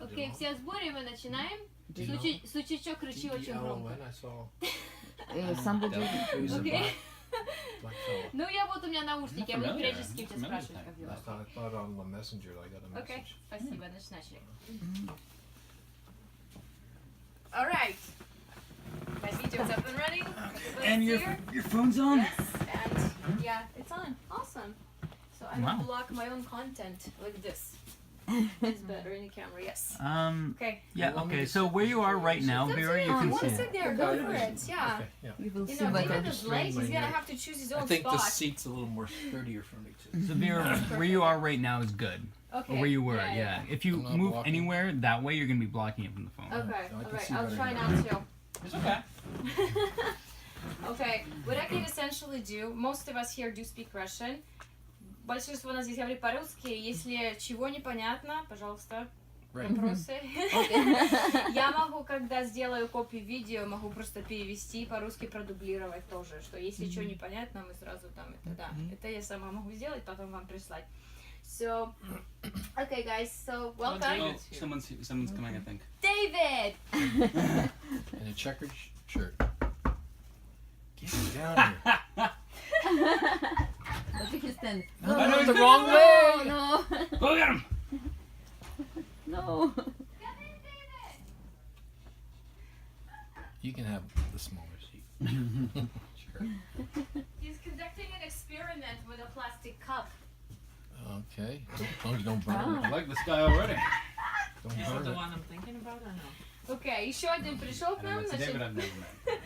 Окей, все сборы, мы начинаем. Сучичок рычи очень громко. Окей. Ну я вот у меня наушники, я буду периодически тебя спрашивать, как дела. Окей, спасибо, значит начали. Alright. My video's up and running. And your phone's on? Yes, and yeah, it's on. Awesome. So I don't block my own content like this. It's better in the camera, yes. Okay. Yeah, okay, so where you are right now, Vera, you can see it. Sit there, go for it, yeah. You will see David better. is late, he's gonna have to choose his own I think spot. the seat's a little more sturdier for me too. So Vera, where you are right now is good. Okay. Or where you were, yeah. If you move anywhere that way, you're going to be blocking it from the phone. Okay, alright, I'll try not to. It's okay. Okay, what I can essentially do, most of us here do speak Russian. Большинство нас здесь говорит по-русски. Если чего непонятно, пожалуйста, вопросы. Я могу, когда сделаю копию видео, могу просто перевести по-русски, продублировать тоже, что если что непонятно, мы сразу там это, да. Это я сама могу сделать, потом вам прислать. So, okay guys, so welcome. Oh, someone's coming, I think. David! In a checkered shirt. Get him down here. But you can stand. No, I know the wrong way. No, Go get him! no. You can have the smaller seat. Sure. He's conducting an experiment with a plastic cup. Okay. Don't burn it. I like this guy already. Don't Is that burn the it. one I'm thinking about or no? Окей, еще один пришел к нам, It's значит... David I've never met.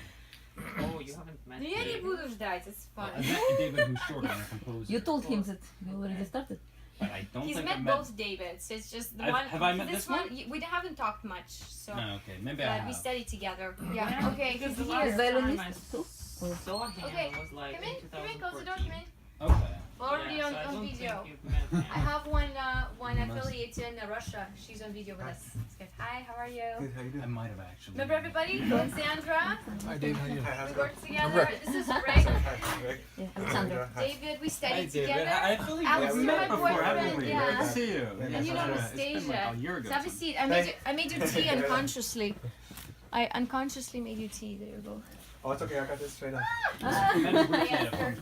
Oh, you haven't met Ну я не David. буду ждать, it's I fun. met David who's short and a composer. You told him that we already started. But I don't He's think met I've met... both Davids, it's just the I've- one... have I met this this one? We haven't talked much, so... Oh, okay, maybe I But we have. studied together. Yeah, okay, he's Because the here. last time I Violinist too? saw him Okay, was like come in in, close the door, 2014. come in. Okay. We're already Yeah, on, so I on don't video. think you've met him. I have one affiliate in Russia. She's on video with us. Good. Hi, how are you? How you I doing? might have actually. Remember everybody? Alexandra. Hi, Dave. How you doing? We work together. This is Rick. Yeah, Alexander. David, we Hi, studied David. together. I believe Alex, we've you're met my before, haven't boyfriend, we? yeah. Good to see you. And you know It's been like Anastasia. a year ago. So have a so. seat. I made you tea unconsciously. I unconsciously made you tea. There you go. Oh, it's okay. I got this straight up. Maybe briefly Yeah, at sure. home.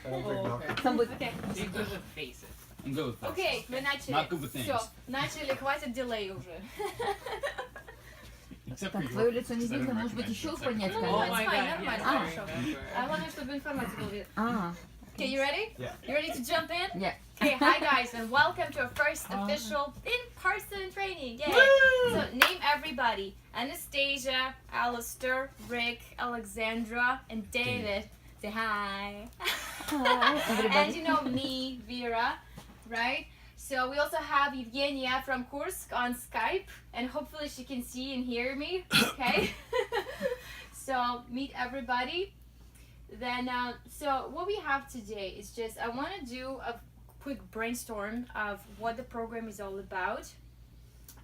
I don't drink milk. Somebody. Okay. Be good with faces. I'm good with that. Окей, мы начали. Not good with things. Все, начали, хватит дилей уже. Except for Так, your- твое лицо не because I видно, didn't может быть, recognize еще you. упорнять Oh камеру? my God, yeah, нормально, sorry, хорошо. remember. А главное, чтобы информация была видна. Ah, Okay, you ready? Yeah. You ready to jump in? yeah. Okay, hi guys, and welcome to our first official in-person training. Yay! So name everybody: Anastasia, Alistair, Rick, Alexandra, and David. Say hi. Hi, And everybody. you know me, Vera, right? So we also have Evgenia from Kursk on Skype, and hopefully she can see and hear me. Okay. So meet everybody. Then, so what we have today is just I want to do a quick brainstorm of what the program is all about,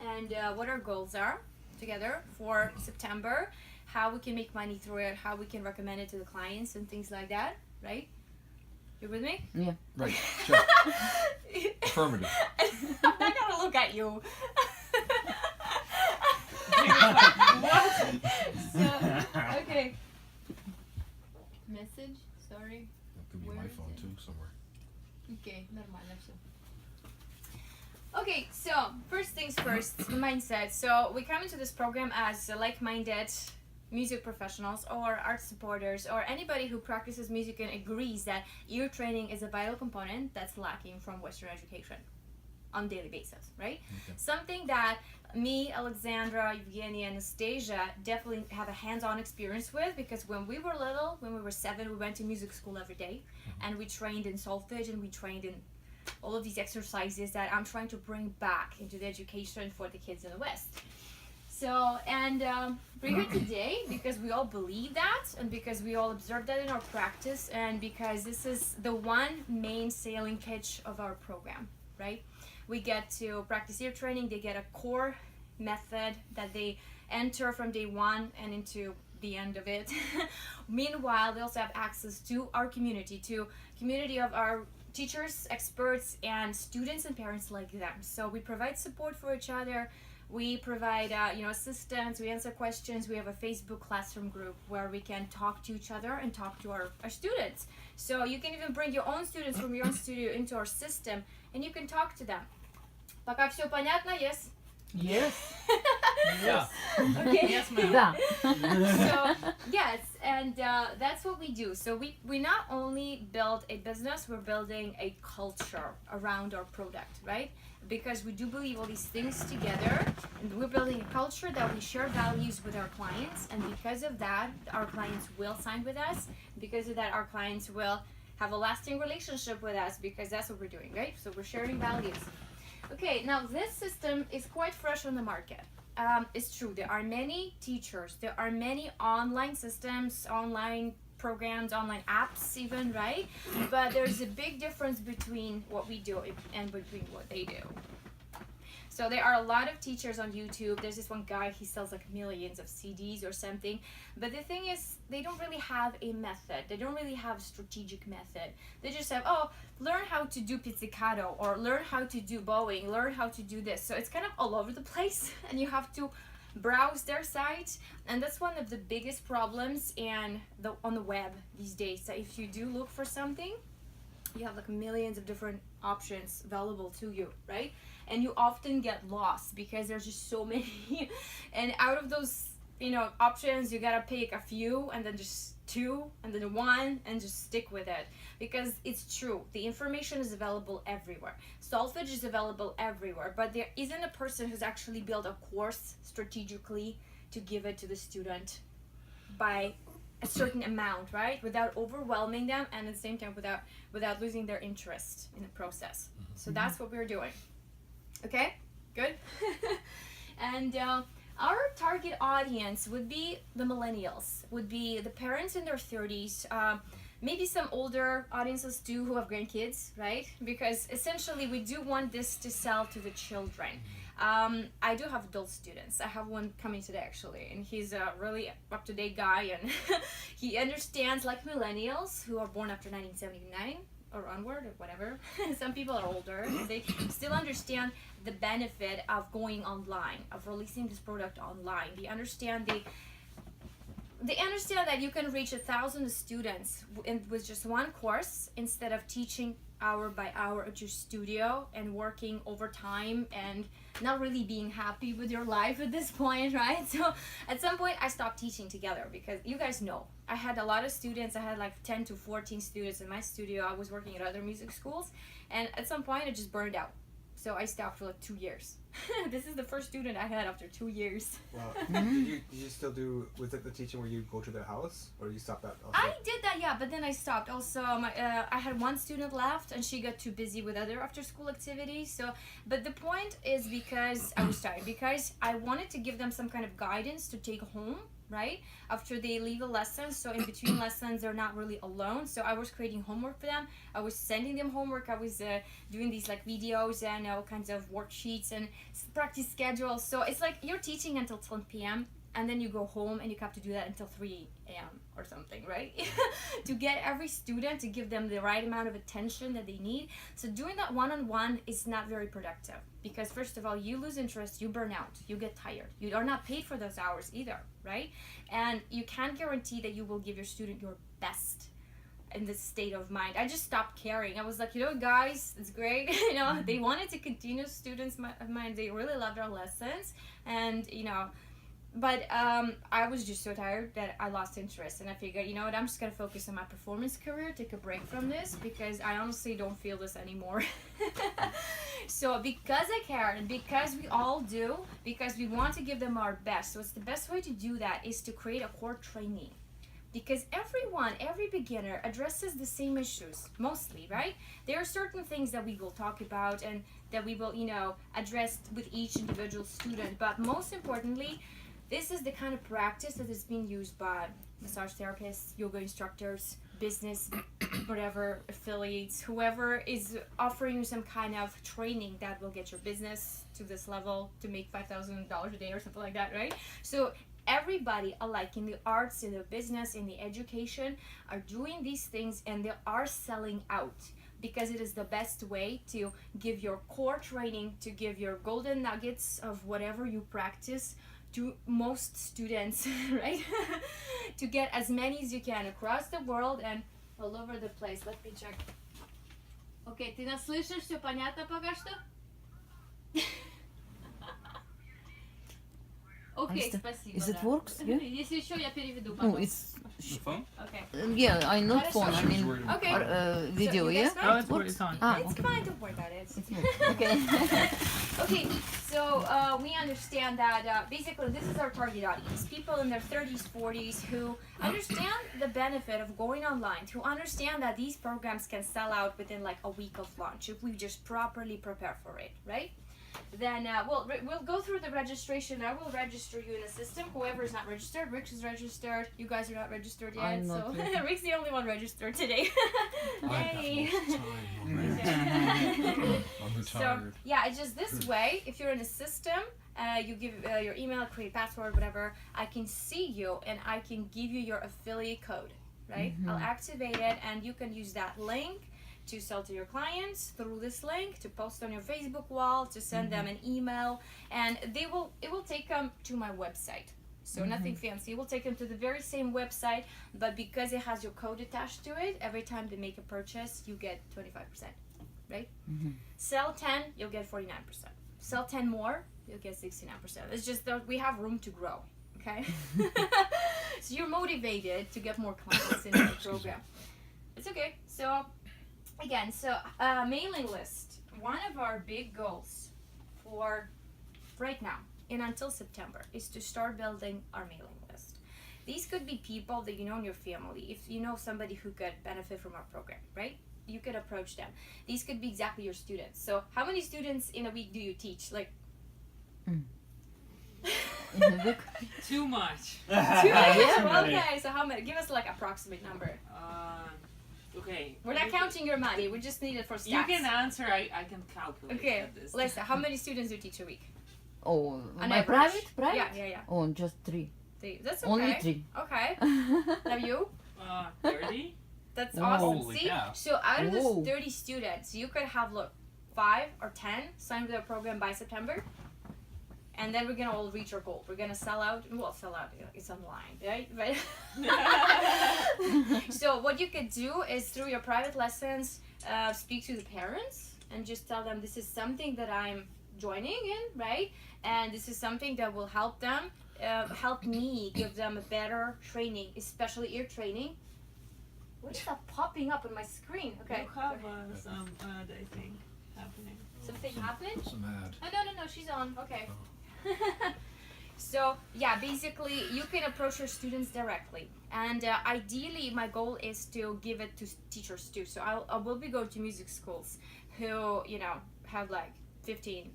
and what our goals are together for September, how we can make money through it, how we can recommend it to the clients, and things like that. Right? You with me? Yeah. Right. Check. Affirmative. I'm not gonna look at you. So, okay. Message, sorry. That could be Where my is phone it? too somewhere. Okay, нормально все. Okay, so first things first, mindset. So we come into this program as like-minded music professionals or art supporters or anybody who practices music and agrees that ear training is a vital component that's lacking from Western education on a daily basis, right? Okay. Something that me, Alexandra, Evgenia, Anastasia definitely have a hands-on experience with, because when we were little, when we were 7, we went to music school every day, and we trained in solfege and we trained in all of these exercises that I'm trying to bring back into the education for the kids in the West. So, and we're here today because we all believe that, and because we all observe that in our practice, and because this is the one main selling pitch of our program, right? We get to practice ear training, they get a core method that they enter from day one and into the end of it. Meanwhile, they also have access to our community, to community of our teachers, experts, and students and parents like them. So we provide support for each other. We provide, assistance. We answer questions. We have a Facebook classroom group where we can talk to each other and talk to our students. So you can even bring your own students from your own studio into our system, and you can talk to them. Пока все понятно? Yes? Yes. Yeah. Okay. Yes, ma'am. Да. So yes, and that's what we do. So we not only build a business, we're building a culture around our product, right? Because we do believe all these things together, and we're building a culture that we share values with our clients, and because of that, our clients will sign with us. Because of that, our clients will have a lasting relationship with us, because that's what we're doing, right? So we're sharing values. Okay, now this system is quite fresh on the market. It's true, there are many teachers, there are many online systems, online programs, online apps even, right? But there's a big difference between what we do and between what they do. So there are a lot of teachers on YouTube. There's this one guy, he sells like millions of CDs or something. But the thing is, they don't really have a method. They don't really have a strategic method. They just have, learn how to do pizzicato, or learn how to do bowing, learn how to do this. So it's kind of all over the place, and you have to browse their site, and that's one of the biggest problems on the web these days. So if you do look for something, you have like millions of different options available to you, right? And you often get lost because there's just so many, and out of those options, you gotta pick a few, and then just two, and then one, and just stick with it, because it's true, the information is available everywhere. Solfege is available everywhere, but there isn't a person who's actually built a course strategically to give it to the student by a certain amount, right? Without overwhelming them, and at the same time without losing their interest in the process. So that's what we're doing. Okay, good. And our target audience would be the millennials, would be the parents in their 30s, maybe some older audiences too who have grandkids, right? Because essentially we do want this to sell to the children. I do have adult students. I have one coming today actually, and he's a really up-to-date guy, and he understands, like millennials who are born after 1979 or onward or whatever. Some people are older, they still understand the benefit of going online, of releasing this product online. They understand that you can reach 1,000 students with just one course, instead of teaching hour by hour at your studio and working overtime and not really being happy with your life at this point, right? So at some point I stopped teaching together, because you guys know I had a lot of students. I had like 10 to 14 students in my studio. I was working at other music schools, and at some point I just burned out. So I stopped for like 2 years. This is the first student I had after 2 years. Wow. Did you still do, was it the teaching where you go to their house, or you stopped that also? I did that, yeah, but then I stopped. Also, I had one student left, and she got too busy with other after-school activities. So, but the point is, because I was tired, because I wanted to give them some kind of guidance to take home, right, after they leave a lesson. So in between lessons, they're not really alone. So I was creating homework for them. I was sending them homework. I was doing these like videos and all kinds of worksheets and practice schedules. So it's like you're teaching until 10 p.m. and then you go home and you have to do that until 3 a.m. or something, right? To get every student, to give them the right amount of attention that they need. So doing that one-on-one is not very productive, because first of all, you lose interest, you burn out, you get tired. You are not paid for those hours either, right? And you can't guarantee that you will give your student your best in this state of mind. I just stopped caring. I was like, guys, it's great. They wanted to continue, students of mine, they really loved our lessons, and but I was just so tired that I lost interest, and I figured, I'm just gonna focus on my performance career, take a break from this, because I honestly don't feel this anymore. So because I care, and because we all do, because we want to give them our best, so it's the best way to do that is to create a core training. Because every beginner addresses the same issues, mostly, right? There are certain things that we will talk about and that we will, address with each individual student, but most importantly, this is the kind of practice that is being used by massage therapists, yoga instructors, business, whatever, affiliates, whoever is offering you some kind of training that will get your business to this level to make $5,000 a day or something like that, right? So everybody alike in the arts, in the business, in the education are doing these things, and they are selling out. because it is the best way to give your core training, to give your golden nuggets of whatever you practice to most students, right? To get as many as you can across the world and all over the place. Let me check. Окей, ты нас слышишь? Все понятно пока что? Окей, спасибо. Is it да. works? Yeah. Если еще я переведу No, потом. it's The phone? Okay. yeah. I not phone. I She's mean worried about Okay. video. So you Yeah. guys fine? Oh, it's Works? it's on. Ah, It's okay. fine, don't worry about it. It's works. Okay. Okay, so we understand that basically this is our target audience. People in their 30s, 40s who understand the benefit of going online, who understand that these programs can sell out within like a week of launch if we just properly prepare for it, right? Then we'll go through the registration. I will register you in the system. Whoever is not registered, Rick is registered. You guys are not registered yet, I'm not so yet. Rick's the only one registered today. I've Yay! got lots of time. I'm So retired. yeah, it's just this way. If you're in the system, you give your email, create password, whatever. I can see you and I can give you your affiliate code, right? I'll activate it and you can use that link to sell to your clients through this link, to post on your Facebook wall, to send them an email, and it will take them to my website. So nothing fancy. It will take them to the very same website, but because it has your code attached to it, every time they make a purchase, you get 25%, right? Sell 10, you'll get 49%. Sell 10 more, you'll get 69%. It's just that we have room to grow, okay? So you're motivated to get more clients in the program. It's okay. So again, mailing list. One of our big goals for right now and until September is to start building our mailing list. These could be people that you know in your family. If you know somebody who could benefit from our program, right? You could approach them. These could be exactly your students. So how many students in a week do you teach? Like In a week. Too much. two? Yeah. Okay, so how many? Give us like approximate number. Okay. We're not You counting your money. We just need it for stats. You can answer. I can calculate. Okay, at this. Lisa, how many students do you teach a week? Oh, On my average. private? Yeah. Oh, just 3. That's okay. Only 3. Okay. Now you? 30. That's Whoa. awesome. Holy See? cow. So out of Whoa. those 30 students, you could have, look, 5 or 10 signed with our program by September. And then we're going to all reach our goal. We're going to sell out. Well, sell out, it's online, right? But so what you could do is through your private lessons, speak to the parents and just tell them this is something that I'm joining in, right? And this is something that will help them, help me give them a better training, especially ear training. What is that popping up on my screen? Okay. You have some ad, I think, happening. Something happened? Some ad. Oh, no, she's on. Okay. So, yeah, basically, you can approach your students directly. And ideally, my goal is to give it to teachers too. So I will be going to music schools who, have like 50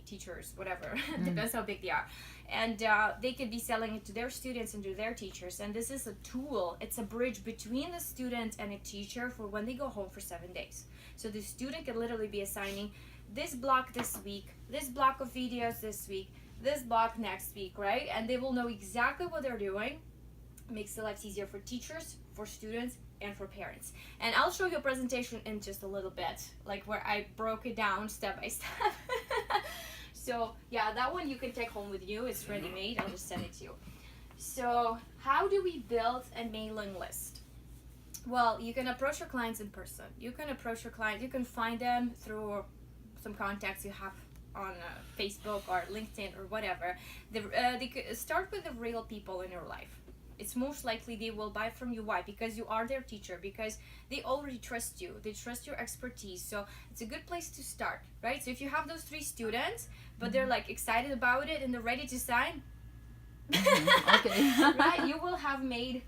teachers, whatever. Depends how big they are. And they could be selling it to their students and to their teachers. And this is a tool. It's a bridge between the student and a teacher for when they go home for 7 days. So the student can literally be assigning this block this week, this block of videos this week, this block next week, right? And they will know exactly what they're doing. Makes the life easier for teachers, for students, and for parents. And I'll show you a presentation in just a little bit, like where I broke it down step by step. So yeah, that one you can take home with you. It's ready made. I'll just send it to you. So how do we build a mailing list? Well, you can approach your clients in person. You can approach your clients. You can find them through some contacts you have on Facebook or LinkedIn or whatever. They could start with the real people in your life. It's most likely they will buy from you. Why? Because you are their teacher, because they already trust you. They trust your expertise. So it's a good place to start, right? So if you have those 3 students, but they're like excited about it and they're ready to sign, Okay. right? You will have made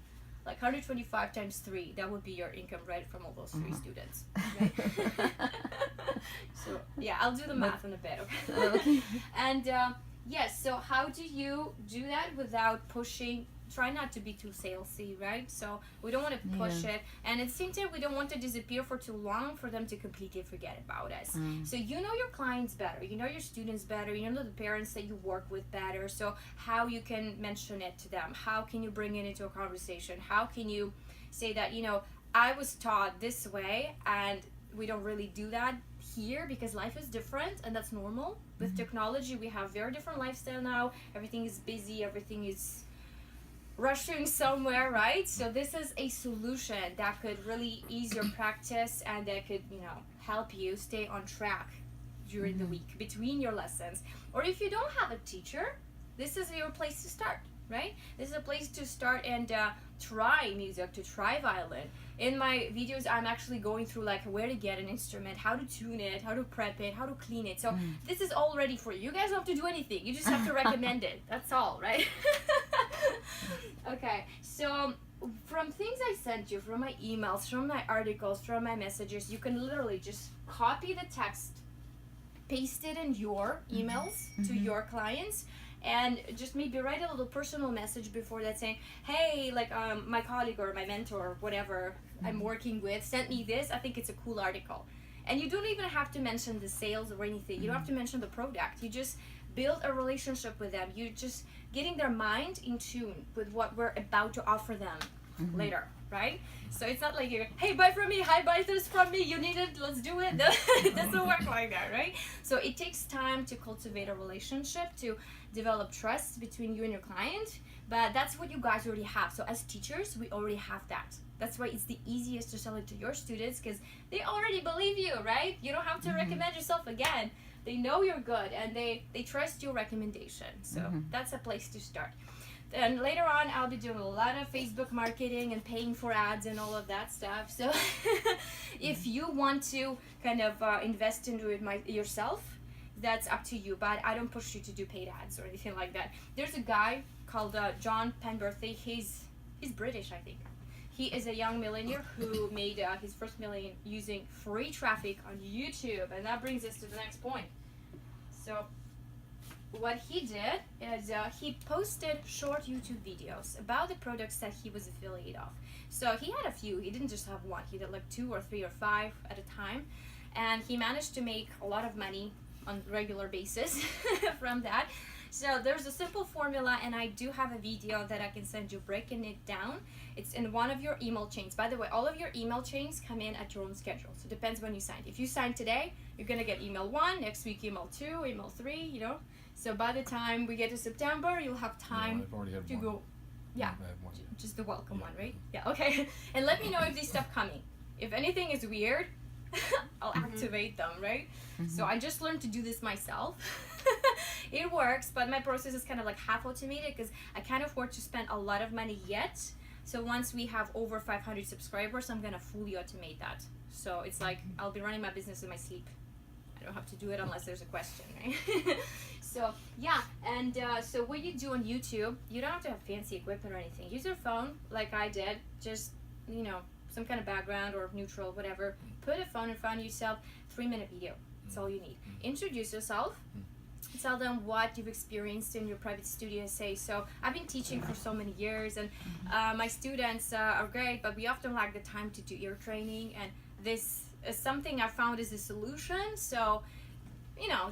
like 125 times 3. That would be your income right from all those 3 students, right? So yeah, I'll do the math in a bit, okay? Okay. And yes, so how do you do that without pushing? Try not to be too salesy, right? So we don't want to push it, and at the same time we don't want to disappear for too long for them to completely forget about us. So you know your clients better, you know your students better, you know the parents that you work with better. So how you can mention it to them, how can you bring it into a conversation, how can you say that, I was taught this way, and we don't really do that here because life is different, and that's normal. With technology, we have very different lifestyle now. Everything is busy, everything is rushing somewhere, right? So this is a solution that could really ease your practice, and that could, help you stay on track during the week between your lessons. Or if you don't have a teacher, this is your place to start, right? This is a place to start and try music, to try violin. In my videos, I'm actually going through like where to get an instrument, how to tune it, how to prep it, how to clean it. So this is all ready for you. You guys don't have to do anything. You just have to recommend it. That's all, right? Okay, so from things I sent you, from my emails, from my articles, from my messages, you can literally just copy the text, paste it in your emails to your clients, and just maybe write a little personal message before that saying, hey, like my colleague or my mentor or whatever I'm working with sent me this. I think it's a cool article. And you don't even have to mention the sales or anything. You don't have to mention the product. You just build a relationship with them. You're just getting their mind in tune with what we're about to offer them later, right? So it's not like you're, hey, buy from me, hi, buy this from me, you need it, let's do it. It doesn't work like that, right? So it takes time to cultivate a relationship, to develop trust between you and your client, but that's what you guys already have. So as teachers, we already have that. That's why it's the easiest to sell it to your students, because they already believe you, right? You don't have to recommend yourself again. They know you're good, and they trust your recommendation. So that's a place to start. Then later on, I'll be doing a lot of Facebook marketing and paying for ads and all of that stuff. So if you want to kind of invest into it yourself, that's up to you. But I don't push you to do paid ads or anything like that. There's a guy called John Penberthy. He's British, I think. He is a young millionaire who made his first million using free traffic on YouTube. And that brings us to the next point. So what he did is he posted short YouTube videos about the products that he was affiliate of. So he had a few. He didn't just have one. He did like 2 or 3 or 5 at a time. And he managed to make a lot of money on a regular basis from that. So there's a simple formula, and I do have a video that I can send you breaking it down. It's in one of your email chains. By the way, all of your email chains come in at your own schedule. So it depends when you sign. If you sign today, you're going to get email 1, next week email 2, email 3, So by the time we get to September, you'll have time I've already had to one. go. Yeah, I have one. just the welcome one, right? Yeah, okay. And let me know if these stuff coming. If anything is weird, I'll activate them, right? So I just learned to do this myself. It works, but my process is kind of like half automated because I can't afford to spend a lot of money yet. So once we have over 500 subscribers, I'm gonna fully automate that. So it's like I'll be running my business in my sleep. I don't have to do it unless there's a question, right? So yeah, and so what you do on YouTube, you don't have to have fancy equipment or anything. Use your phone like I did, just some kind of background or neutral, whatever. Put a phone in front of yourself, 3-minute video. That's all you need. Introduce yourself. Tell them what you've experienced in your private studio. Say, so I've been teaching for so many years, and my students are great, but we often lack the time to do ear training, and this is something I found is a solution. So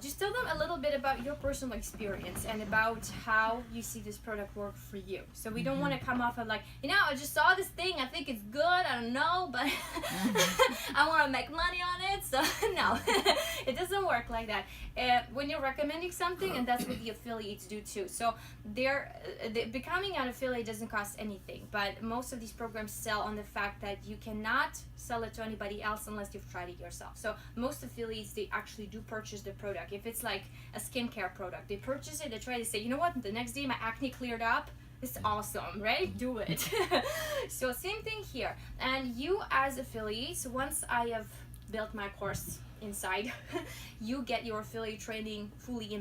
just tell them a little bit about your personal experience and about how you see this product work for you. So we don't want to come off of like, I just saw this thing, I think it's good, I don't know, but I want to make money on it. So no, it doesn't work like that. When you're recommending something, and that's what the affiliates do too. So becoming an affiliate doesn't cost anything, but most of these programs sell on the fact that you cannot sell it to anybody else unless you've tried it yourself. So most affiliates, they actually do purchase the product. If it's like a skincare product, they purchase it, they try to say, you know what, the next day my acne cleared up, it's awesome, right? Do it. So same thing here. And you as affiliates, once I have built my course inside, you get your affiliate training fully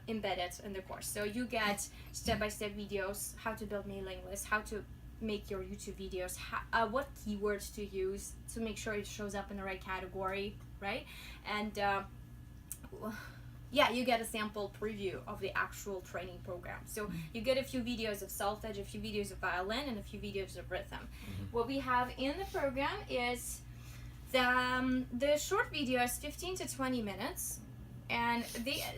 embedded in the course. So you get step-by-step videos, how to build mailing lists, how to make your YouTube videos, what keywords to use to make sure it shows up in the right category, right? And you get a sample preview of the actual training program. So you get a few videos of solfege, a few videos of violin, and a few videos of rhythm. What we have in the program is the short video is 15 to 20 minutes, and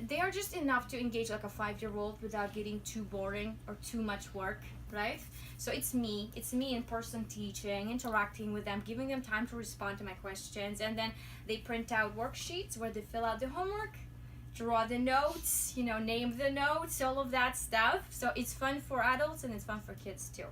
they are just enough to engage like a 5-year-old without getting too boring or too much work, right? So it's me in person teaching, interacting with them, giving them time to respond to my questions, and then they print out worksheets where they fill out the homework, draw the notes, name the notes, all of that stuff. So it's fun for adults and it's fun for kids too.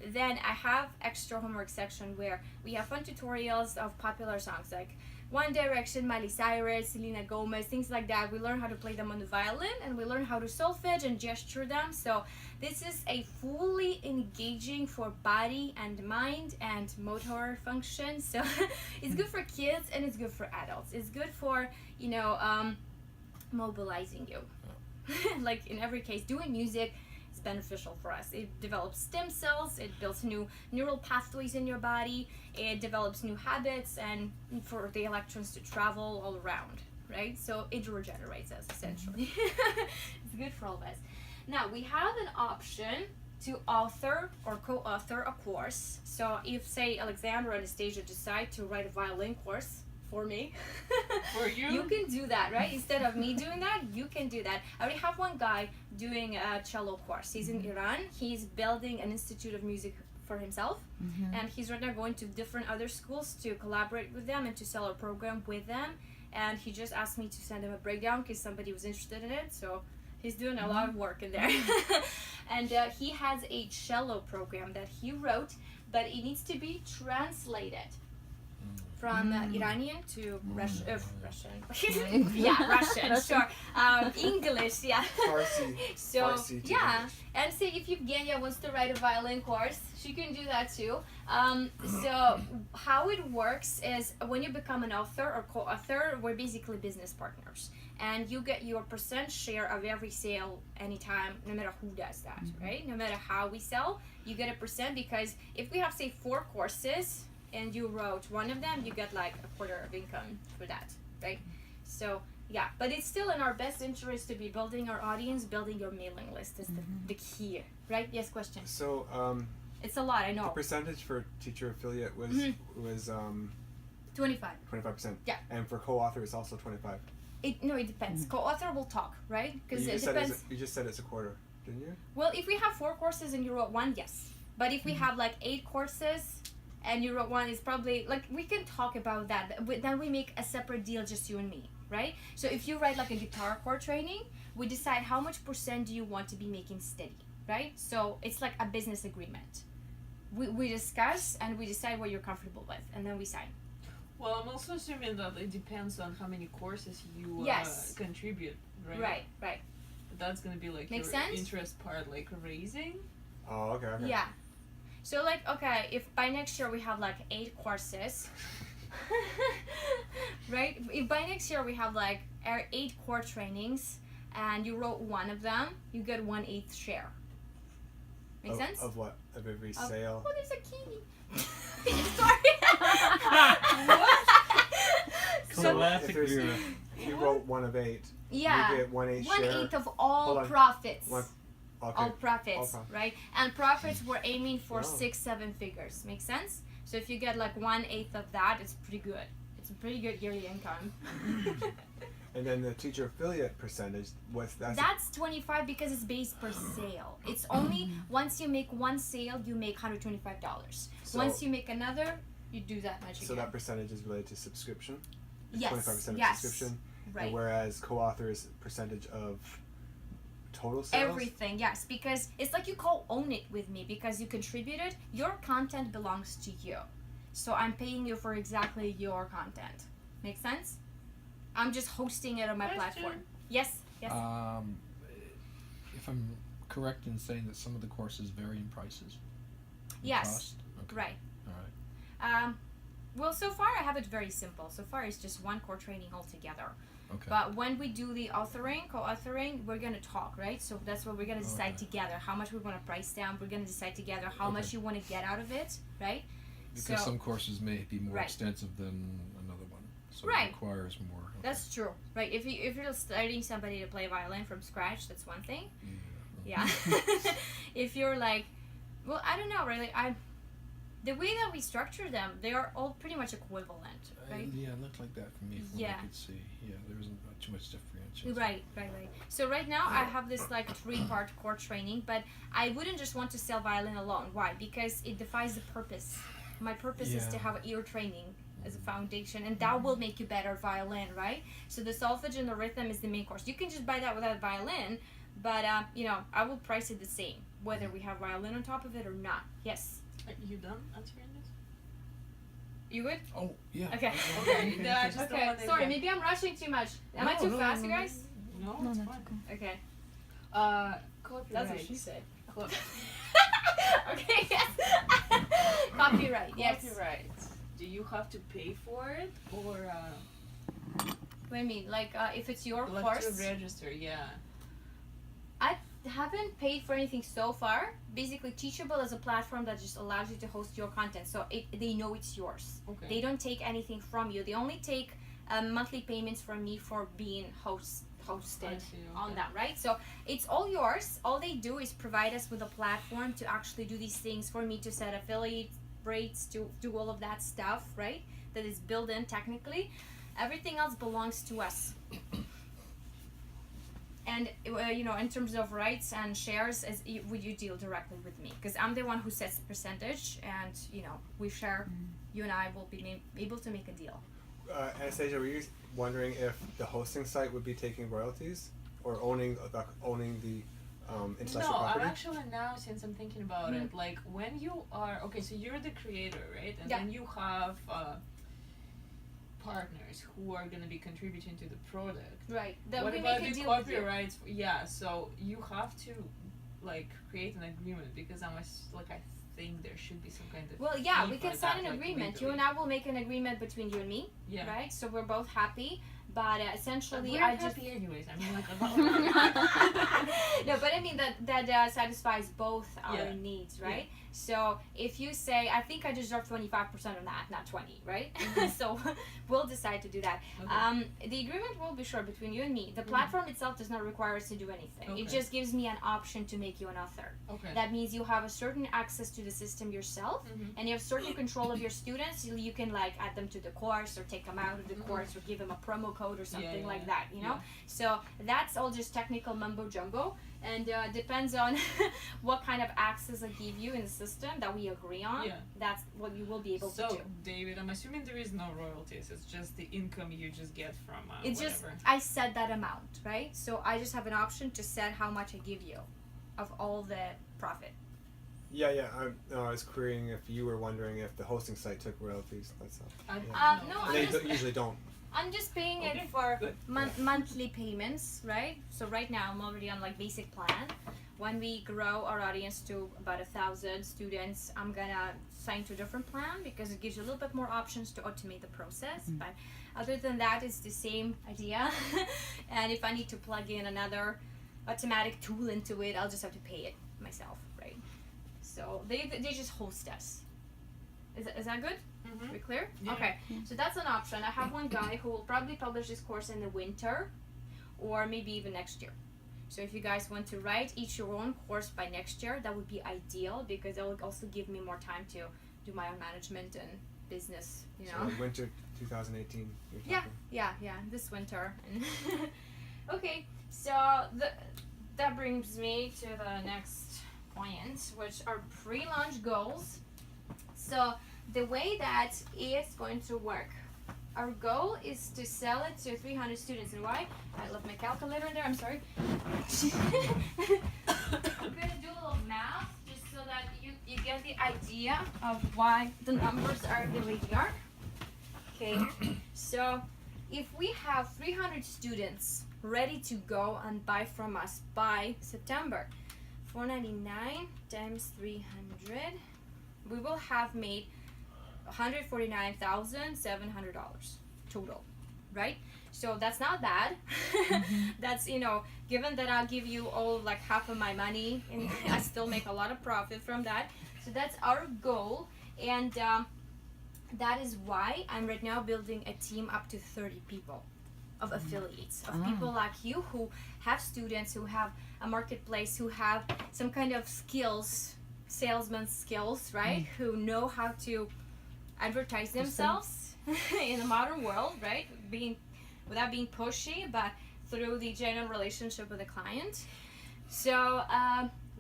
Then I have extra homework section where we have fun tutorials of popular songs like One Direction, Miley Cyrus, Selena Gomez, things like that. We learn how to play them on the violin, and we learn how to solfege and gesture them. So this is a fully engaging for body and mind and motor function. So it's good for kids and it's good for adults. It's good for, mobilizing you. Like in every case, doing music is beneficial for us. It develops stem cells, it builds new neural pathways in your body, it develops new habits, and for the electrons to travel all around, right? So it regenerates us essentially. It's good for all of us. Now we have an option to author or co-author a course. So if, say, Alexandra and Anastasia decide to write a violin course for me, For you? you can do that, right? Instead of me doing that, you can do that. I already have one guy doing a cello course. He's in Iran. He's building an institute of music for himself, and he's right now going to different other schools to collaborate with them and to sell a program with them. And he just asked me to send him a breakdown because somebody was interested in it. So he's doing a lot of work in there. And he has a cello program that he wrote, but it needs to be translated from Iranian to Russian. Yeah, Russian, sure. English, yeah. Farsi. So, Farsi to yeah. English. And say if Evgenia wants to write a violin course, she can do that too. So how it works is when you become an author or co-author, we're basically business partners. And you get your percent share of every sale anytime, no matter who does that, right? No matter how we sell, you get a percent, because if we have, say, 4 courses and you wrote one of them, you get like a quarter of income for that, right? So yeah, but it's still in our best interest to be building our audience, building your mailing list is the key, right? Yes, question. So It's a lot, I the know. percentage for teacher affiliate was 25. 25%. Yeah. And for co-author it's also 25. It depends. Co-author will talk, right? Because You it just said depends. you just said it's a quarter, didn't you? Well, if we have 4 courses and you wrote 1, yes. But if we have like 8 courses and you wrote 1, it's probably like, we can talk about that. Then we make a separate deal, just you and me, right? So if you write like a guitar chord training, we decide how much percent do you want to be making steady, right? So it's like a business agreement. We discuss and we decide what you're comfortable with, and then we sign. Well, I'm also assuming that it depends on how many courses you Yes. contribute, right? Right. That's gonna be like Makes your sense? interest part, like raising. Oh, okay. Yeah. So like, okay, if by next year we have like 8 courses, right? If by next year we have like 8 core trainings and you wrote 1 of them, you get 1/8 share. Make sense? Of what? Of every sale? Oh, there's a kitty. Sorry. So, Classic if there's- Vera. If you wrote 1 of 8, yeah. you get 1/8 share. 1/8 of Hold all on. profits. Okay. All profits, All profits. right? And profits we're aiming for Wow. 6-7 figures. Make sense? So if you get like 1/8 of that, it's pretty good. It's a pretty good yearly income. And then the teacher affiliate percentage, what's that? That's 25 because it's based per sale. It's only once you make 1 sale, you make $125. So- Once you make another, you do that much So again. that percentage is related to subscription? Yes. 25% of Yes. subscription? Right. And whereas co-author's percentage of total sales? Everything, yes, because it's like you co-own it with me because you contributed. Your content belongs to you. So I'm paying you for exactly your content. Make sense? I'm just hosting it on my platform. Yes. If I'm correct in saying that some of the courses vary in prices? In Yes. cost? Okay. Right. Alright. Well, so far I have it very simple. So far it's just 1 core training altogether. Okay. But when we do the co-authoring, we're gonna talk, right? So that's what we're gonna decide together. How much we want to price down. We're gonna decide together how much you want to get out of it, right? Because so, some courses may be more Right. extensive than another one. So Right. it requires more. Okay. That's true, right? If you're starting somebody to play violin from scratch, that's one thing. Yeah. If you're like, well, I don't know, really. The way that we structure them, they are all pretty much equivalent, right? Yeah, it looked like that for me from Yeah. what I could see. Yeah, there wasn't too much differentiation. Right. So right now I have this like 3-part core training, but I wouldn't just want to sell violin alone. Why? Because it defies the purpose. My purpose is to Yeah. have ear training as a foundation, and that will make you better at violin, right? So the solfege and the rhythm is the main course. You can just buy that without violin, but you know, I will price it the same whether we have violin on top of it or not. Yes. Are you done answering this? You good? Oh, yeah. Okay. Okay. No, I just don't Okay. want to Sorry, maybe I'm rushing too much. Am I No, too no, fast, no, you no. guys? No, No, it's no, fine. Okay. Copyright. That's what she said. Co- Okay, yes. Copyright, yes. Copyright. Do you have to pay for it or What do you mean? Like, if it's your like course? to register? Yeah. I haven't paid for anything so far. Basically, Teachable is a platform that just allows you to host your content, so they know it's yours. Okay. They don't take anything from you. They only take monthly payments from me for being hosted I see, on okay. that, right? So it's all yours. All they do is provide us with a platform to actually do these things for me, to set affiliate rates, to do all of that stuff, right? That is built in technically. Everything else belongs to us. And you know, in terms of rights and shares, would you deal directly with me? Because I'm the one who sets the percentage, and you know, we share. You and I will be able to make a deal. Anastasia, were you wondering if the hosting site would be taking royalties or owning the intellectual No, property? I'm actually now, since I'm thinking about it, like when you are okay, so you're the creator, right? And Yeah. then you have partners who are gonna be contributing to the product. Right. That What we about make a the deal with you. copyrights? Yeah, so you have to like create an agreement because I think there should be some kind of Well, yeah, fee we can for sign that, an like, agreement. You legally. and I will make an agreement between you and me, Yeah. right? So we're both happy. But essentially, We're I just happy anyways. I mean, like no, but I mean that satisfies both our Yeah. needs, right? So if you say, I think I deserve 25% of that, not 20, right? So we'll decide to do that. Okay. The agreement will be short between you and me. The platform itself does not require us to do anything. It Okay. just gives me an option to make you an author. Okay. That means you have a certain access to the system yourself, Mhm. and you have certain control of your students. You can like add them to the course or take them out of the course or give them a promo code or something like that, you know? So that's all just technical mumbo jumbo, and depends on what kind of access I give you in the system that we agree on. Yeah. That's what you will be able So, to do. David, I'm assuming there is no royalties. It's just the income you just get from It's whatever. just I set that amount, right? So I just have an option to set how much I give you of all the profit. Yeah. I was querying if you were wondering if the hosting site took royalties. That's all. No, And they I'm just usually don't. I'm just paying Okay, it for good. monthly payments, right? So right now I'm already on like basic plan. When we grow our audience to about 1,000 students, I'm gonna sign to a different plan because it gives you a little bit more options to automate the process. But other than that, it's the same idea. And if I need to plug in another automatic tool into it, I'll just have to pay it myself, right? So they just host us. Is that good? Mhm. We clear? Yeah. Okay. So that's an option. I have one guy who will probably publish this course in the winter or maybe even next year. So if you guys want to write each your own course by next year, that would be ideal because it will also give me more time to do my own management and business, you know. So winter 2018. You're Yeah. talking. Yeah, this winter. Okay, so that brings me to the next point, which are pre-launch goals. So the way that it's going to work, our goal is to sell it to 300 students. And why? I left my calculator in there, I'm sorry. I'm gonna do a little math just so that you get the idea of why the numbers are the way they are. Okay, so if we have 300 students ready to go and buy from us by September, $499 times 300, we will have made $149,700 total, right? So that's not bad. That's, you know, given that I'll give you all like half of my money and I still make a lot of profit from that. So that's our goal, and that is why I'm right now building a team up to 30 people of affiliates, of people like you who have students, who have a marketplace, who have some kind of skills salesman skills, right? Who know how to advertise themselves in the modern world, right? Without being pushy, but through the genuine relationship with the client. So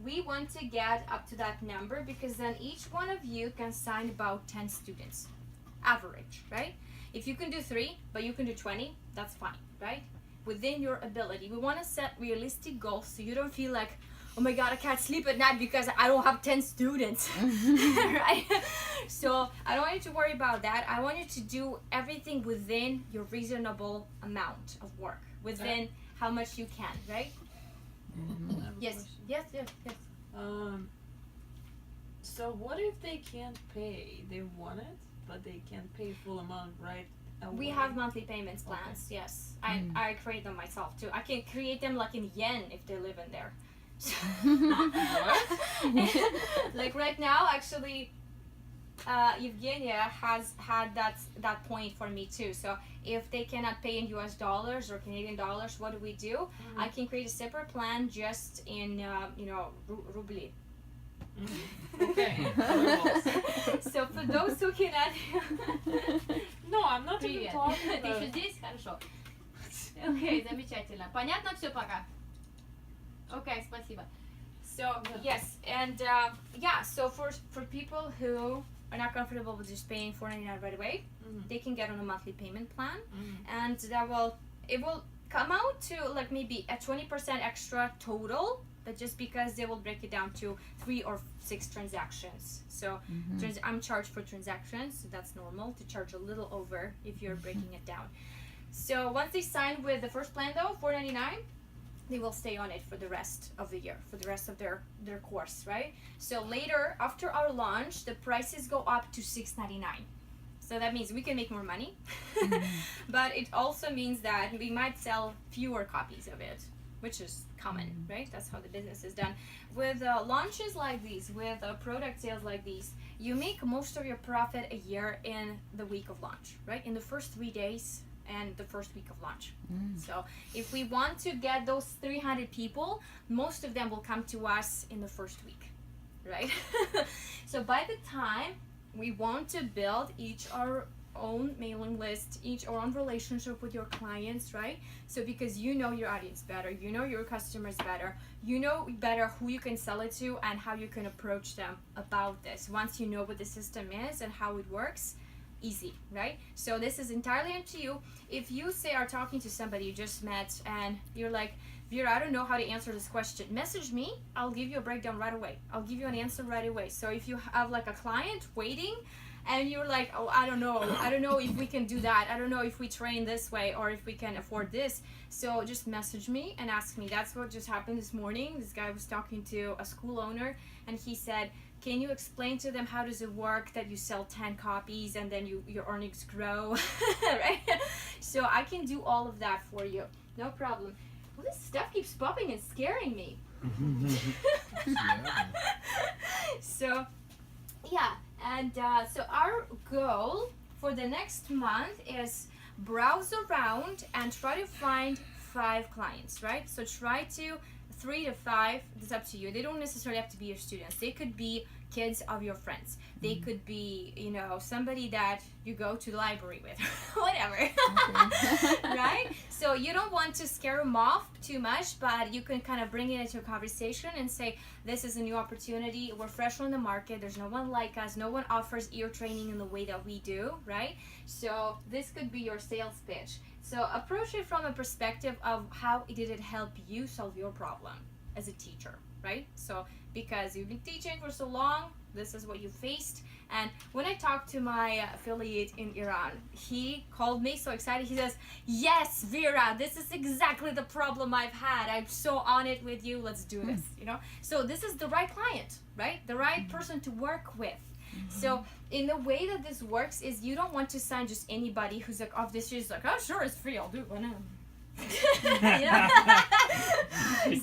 we want to get up to that number, because then each one of you can sign about 10 students, average, right? If you can do 3, but you can do 20, that's fine, right? Within your ability. We want to set realistic goals so you don't feel like, oh my god, I can't sleep at night because I don't have 10 students, right? So I don't want you to worry about that. I want you to do everything within your reasonable amount of work, within how much you can, right? I have a Yes, question. yes. So what if they can't pay? They want it, but they can't pay full amount right away. We have monthly payments plans, yes. I create them myself too. I can create them like in yen if they live in there. Like right now, actually, Evgenia has had that point for me too. So if they cannot pay in US dollars or Canadian dollars, what do? I can create a separate plan just in rubli. Okay. So for those who cannot No, I'm not even Привет. talking Ты еще about. здесь? Хорошо. Окей, замечательно. Понятно все пока? Okay, спасибо. So yes, and so for people who are not comfortable with just paying $4.99 right away, they can get on a monthly payment plan, and it will come out to like maybe a 20% extra total, but just because they will break it down to 3 or 6 transactions. So I'm charged for transactions, so that's normal to charge a little over if you're breaking it down. So once they sign with the first plan though, $4.99, they will stay on it for the rest of the year, for the rest of their course, right? So later, after our launch, the prices go up to $6.99. So that means we can make more money, but it also means that we might sell fewer copies of it, which is common, right? That's how the business is done. With launches like these, with product sales like these, you make most of your profit a year in the week of launch, right? In the first 3 days and the first week of launch. So if we want to get those 300 people, most of them will come to us in the first week, right? So by the time we want to build each our own mailing list, each our own relationship with your clients, right? So because you know your audience better, you know your customers better, you know better who you can sell it to and how you can approach them about this. Once you know what the system is and how it works, easy, right? So this is entirely up to you. If you say are talking to somebody you just met and you're like, Vera, I don't know how to answer this question, message me, I'll give you a breakdown right away. I'll give you an answer right away. So if you have like a client waiting and you're like, oh, I don't know if we can do that, I don't know if we train this way or if we can afford this, so just message me and ask me. That's what just happened this morning. This guy was talking to a school owner and he said, can you explain to them how does it work that you sell 10 copies and then your earnings grow, right? So I can do all of that for you, no problem. Well, this stuff keeps popping and scaring me. So yeah, and so our goal for the next month is browse around and try to find 5 clients, right? So try to 3 to 5, it's up to you. They don't necessarily have to be your students. They could be kids of your friends. They could be, somebody that you go to the library with, whatever, right? So you don't want to scare them off too much, but you can kind of bring it into a conversation and say, this is a new opportunity. We're fresh on the market. There's no one like us. No one offers ear training in the way that we do, right? So this could be your sales pitch. So approach it from a perspective of how did it help you solve your problem as a teacher, right? So because you've been teaching for so long, this is what you faced. And when I talked to my affiliate in Iran, he called me so excited. He says, yes, Vera, this is exactly the problem I've had. I'm so on it with you. Let's do this, So this is the right client, right? The right person to work with. So in the way that this works is you don't want to sign just anybody who's like off this year, like, oh sure, it's free, I'll do it. Why not?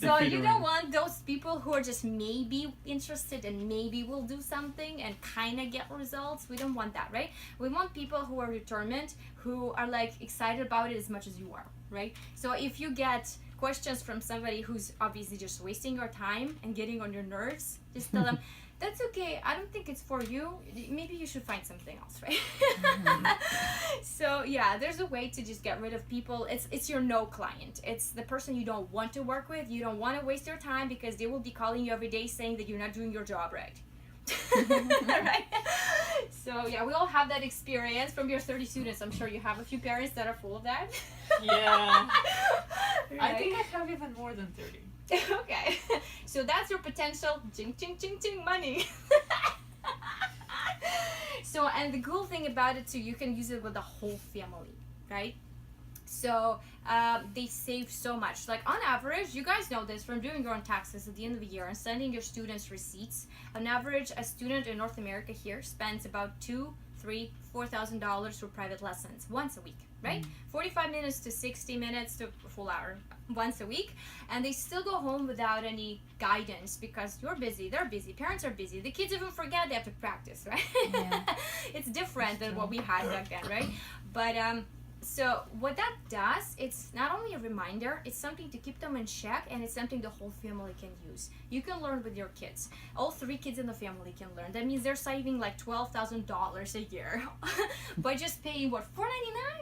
So you don't want those people who are just maybe interested and maybe will do something and kind of get results. We don't want that, right? We want people who are determined, who are like excited about it as much as you are, right? So if you get questions from somebody who's obviously just wasting your time and getting on your nerves, just tell them, that's okay. I don't think it's for you. Maybe you should find something else, right? So yeah, there's a way to just get rid of people. It's your no client. It's the person you don't want to work with. You don't want to waste your time because they will be calling you every day saying that you're not doing your job right. Right? So yeah, we all have that experience from your 30 students. I'm sure you have a few parents that are full of that. Yeah. Right? I think I have even more than 30. Okay, so that's your potential ching ching ching ching money. So, and the cool thing about it too, you can use it with the whole family, right? So they save so much. Like on average, you guys know this from doing your own taxes at the end of the year and sending your students receipts. On average, a student in North America here spends about $2,000, $3,000, $4,000 for private lessons once a week, right? 45 minutes to 60 minutes to a full hour once a week, and they still go home without any guidance because you're busy, they're busy, parents are busy, the kids even forget they have to practice, right? Yeah. It's different than what we had back then, right? But so what that does, it's not only a reminder, it's something to keep them in check, and it's something the whole family can use. You can learn with your kids. All 3 kids in the family can learn. That means they're saving like $12,000 a year by just paying what, $4.99?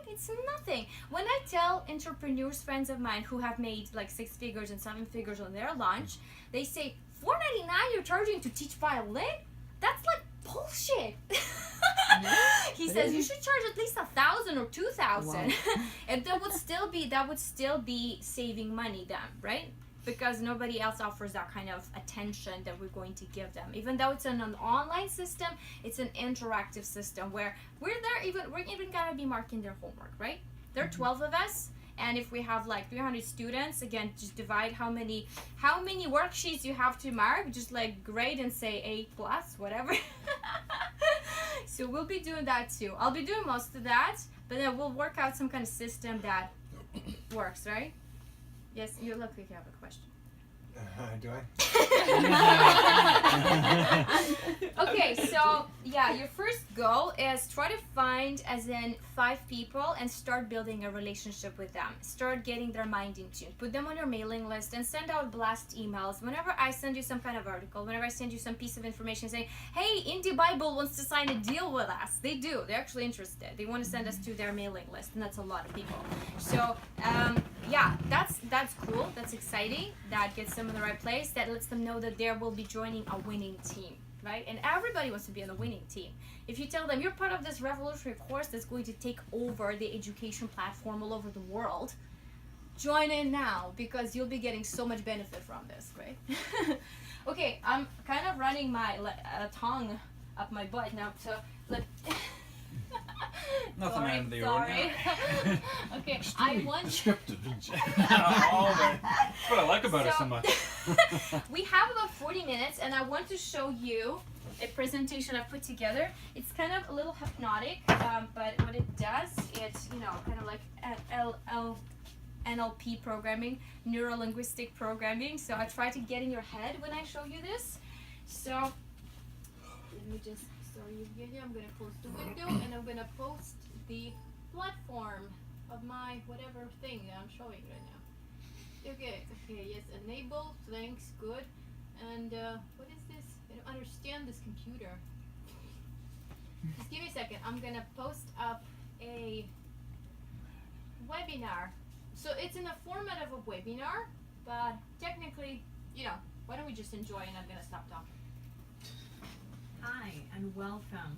It's nothing. When I tell entrepreneurs, friends of mine who have made like 6 figures and 7 figures on their lunch, they say, $4.99 you're charging to teach violin? That's like bullshit. He says you should charge at least 1,000 or 2,000. Wow. And that would still be saving money then, right? Because nobody else offers that kind of attention that we're going to give them. Even though it's an online system, it's an interactive system where we're even gonna be marking their homework, right? There are 12 of us, and if we have like 300 students, again, just divide how many worksheets you have to mark, just like grade and say A+, whatever. So we'll be doing that too. I'll be doing most of that, but then we'll work out some kind of system that works, right? Yes, you look like you have a question. Do I? Okay, so yeah, your first goal is try to find as in 5 people and start building a relationship with them. Start getting their mind in tune. Put them on your mailing list and send out blast emails. Whenever I send you some kind of article, whenever I send you some piece of information saying, hey, Indie Bible wants to sign a deal with us. They do. They're actually interested. They want to send us to their mailing list, and that's a lot of people. So yeah, that's cool. That's exciting. That gets them in the right place. That lets them know that they will be joining a winning team, right? And everybody wants to be on a winning team. If you tell them you're part of this revolutionary course that's going to take over the education platform all over the world, join in now because you'll be getting so much benefit from this, right? Okay, I'm kind of running my tongue up my butt now, so like. Nothing out of the Sorry. Okay, I want. Scripted, isn't it? That's what I like about it so much. We have about 40 minutes, and I want to show you a presentation I put together. It's kind of a little hypnotic, but what it does, it's kind of like NLP programming, neuro-linguistic programming. So I try to get in your head when I show you this. So let me just. Sorry, Evgenia, I'm gonna close the window and I'm gonna post the platform of my whatever thing I'm showing right now. Okay, yes, enable, thanks, good. And what is this? I don't understand this computer. Just give me a second. I'm gonna post up a webinar. So it's in the format of a webinar, but technically, why don't we just enjoy and I'm gonna stop talking. Hi and welcome